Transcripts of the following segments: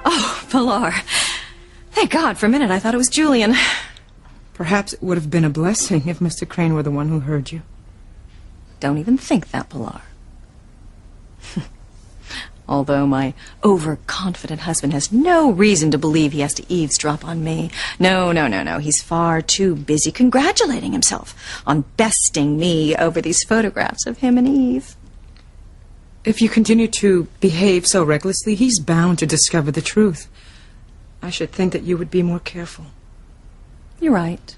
Oh, Pilar. Thank God, for a minute I thought it was Julian. Perhaps it would have been a blessing if Mr. Crane were the one who heard you. Don't even think that, Pilar. Although my overconfident husband has no reason to believe he has to eavesdrop on me. No. He's far too busy congratulating himself on besting me over these photographs of him and Eve. If you continue to behave so recklessly, he's bound to discover the truth. I should think that you would be more careful. You're right.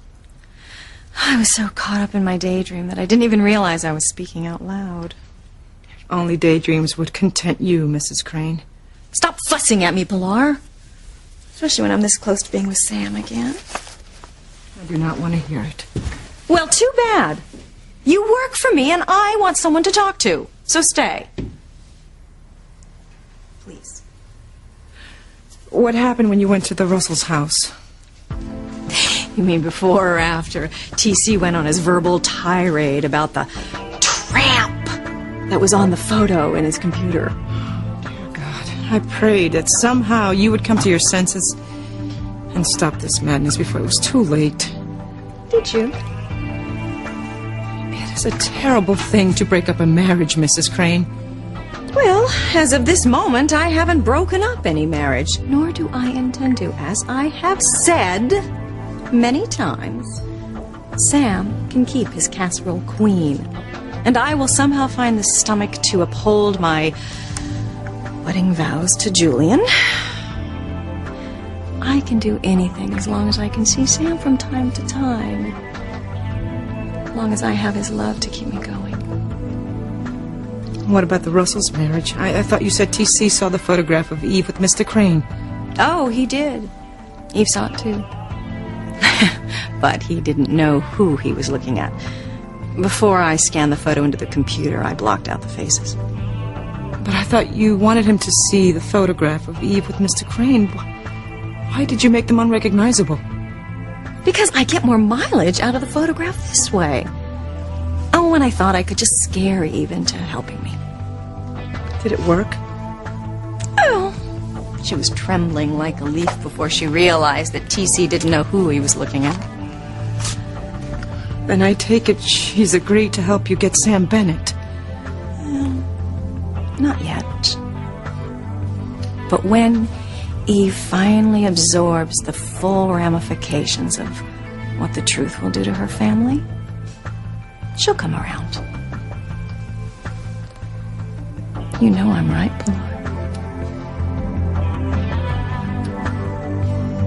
I was so caught up in my daydream that I didn't even realize I was speaking out loud. Only daydreams would content you, Mrs. Crane. Stop fussing at me, Pilar. Especially when I'm this close to being with Sam again. I do not want to hear it. Well, too bad. You work for me and I want someone to talk to. So stay. Please. What happened when you went to the Russells' house? You mean before or after T.C. went on his verbal tirade about the tramp that was on the photo in his computer? Dear God, I prayed that somehow you would come to your senses and stop this madness before it was too late. Did you? It is a terrible thing to break up a marriage, Mrs. Crane. Well, as of this moment, I haven't broken up any marriage, nor do I intend to, as I have said many times. Sam can keep his casserole queen, and I will somehow find the stomach to uphold my wedding vows to Julian. I can do anything as long as I can see Sam from time to time. As long as I have his love to keep me going. What about the Russells' marriage? I thought you said T.C. saw the photograph of Eve with Mr. Crane. Oh, he did. Eve saw it too. But he didn't know who he was looking at. Before I scanned the photo into the computer, I blocked out the faces. But I thought you wanted him to see the photograph of Eve with Mr. Crane. Why did you make them unrecognizable? Because I get more mileage out of the photograph this way. Oh, and I thought I could just scare Eve into helping me. Did it work? Oh. She was trembling like a leaf before she realized that T.C. didn't know who he was looking at. Then I take it she's agreed to help you get Sam Bennett. Not yet. But when Eve finally absorbs the full ramifications of what the truth will do to her family, she'll come around. You know I'm right, Pilar.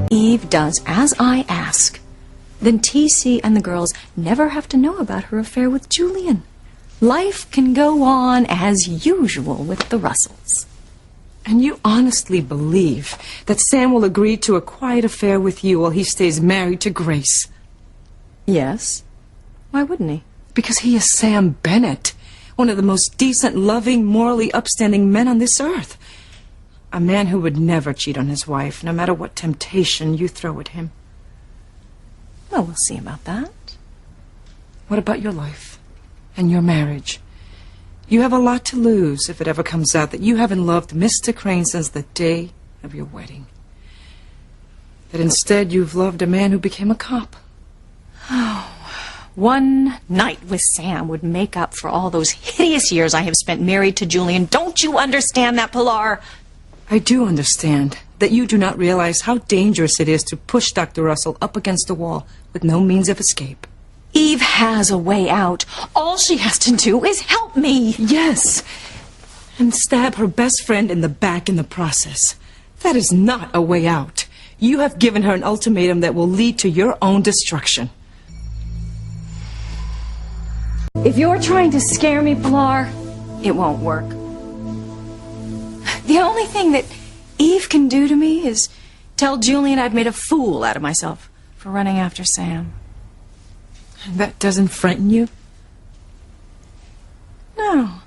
Eve does as I ask. Then T.C. and the girls never have to know about her affair with Julian. Life can go on as usual with the Russells. And you honestly believe that Sam will agree to a quiet affair with you while he stays married to Grace? Yes. Why wouldn't he? Because he is Sam Bennett, one of the most decent, loving, morally upstanding men on this earth. A man who would never cheat on his wife, no matter what temptation you throw at him. Well, we'll see about that. What about your life and your marriage? You have a lot to lose if it ever comes out that you haven't loved Mr. Crane since the day of your wedding. That instead you've loved a man who became a cop. Oh, one night with Sam would make up for all those hideous years I have spent married to Julian. Don't you understand that, Pilar? I do understand that you do not realize how dangerous it is to push Dr. Russell up against a wall with no means of escape. Eve has a way out. All she has to do is help me. Yes, and stab her best friend in the back in the process. That is not a way out. You have given her an ultimatum that will lead to your own destruction. If you're trying to scare me, Pilar, it won't work. The only thing that Eve can do to me is tell Julian I've made a fool out of myself for running after Sam. That doesn't frighten you? No.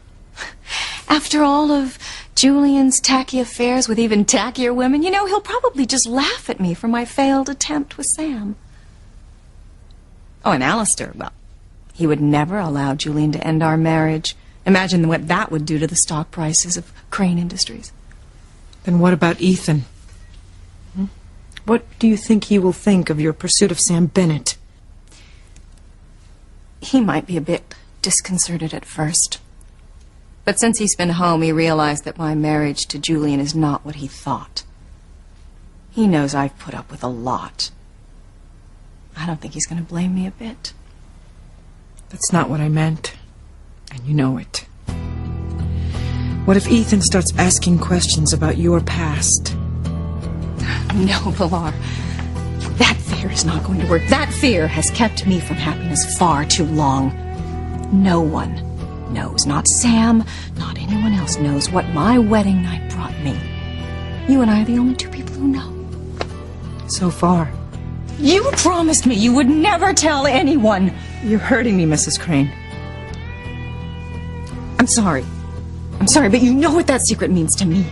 After all of Julian's tacky affairs with even tackier women, you know, he'll probably just laugh at me for my failed attempt with Sam. Oh, and Alistair, well, he would never allow Julian to end our marriage. Imagine what that would do to the stock prices of Crane Industries. Then what about Ethan? What do you think he will think of your pursuit of Sam Bennett? He might be a bit disconcerted at first. But since he's been home, he realized that my marriage to Julian is not what he thought. He knows I've put up with a lot. I don't think he's going to blame me a bit. That's not what I meant. And you know it. What if Ethan starts asking questions about your past? No, Pilar. That fear is not going to work. That fear has kept me from happiness far too long. No one knows, not Sam, not anyone else knows what my wedding night brought me. You and I are the only two people who know. So far. You promised me you would never tell anyone. You're hurting me, Mrs. Crane. I'm sorry. I'm sorry, but you know what that secret means to me.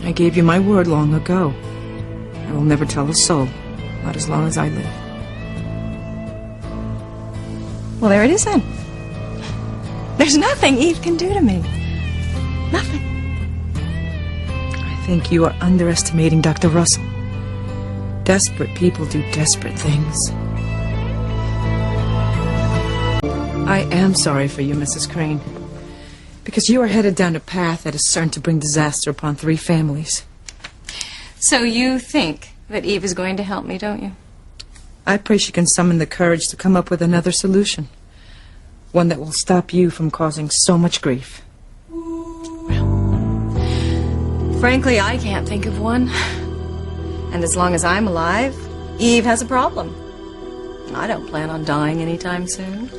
I gave you my word long ago. I will never tell a soul, not as long as I live. Well, there it is then. There's nothing Eve can do to me. Nothing. I think you are underestimating Dr. Russell. Desperate people do desperate things. I am sorry for you, Mrs. Crane. Because you are headed down a path that is certain to bring disaster upon 3 families. So you think that Eve is going to help me, don't you? I pray she can summon the courage to come up with another solution. One that will stop you from causing so much grief. Frankly, I can't think of one. And as long as I'm alive, Eve has a problem. I don't plan on dying anytime soon.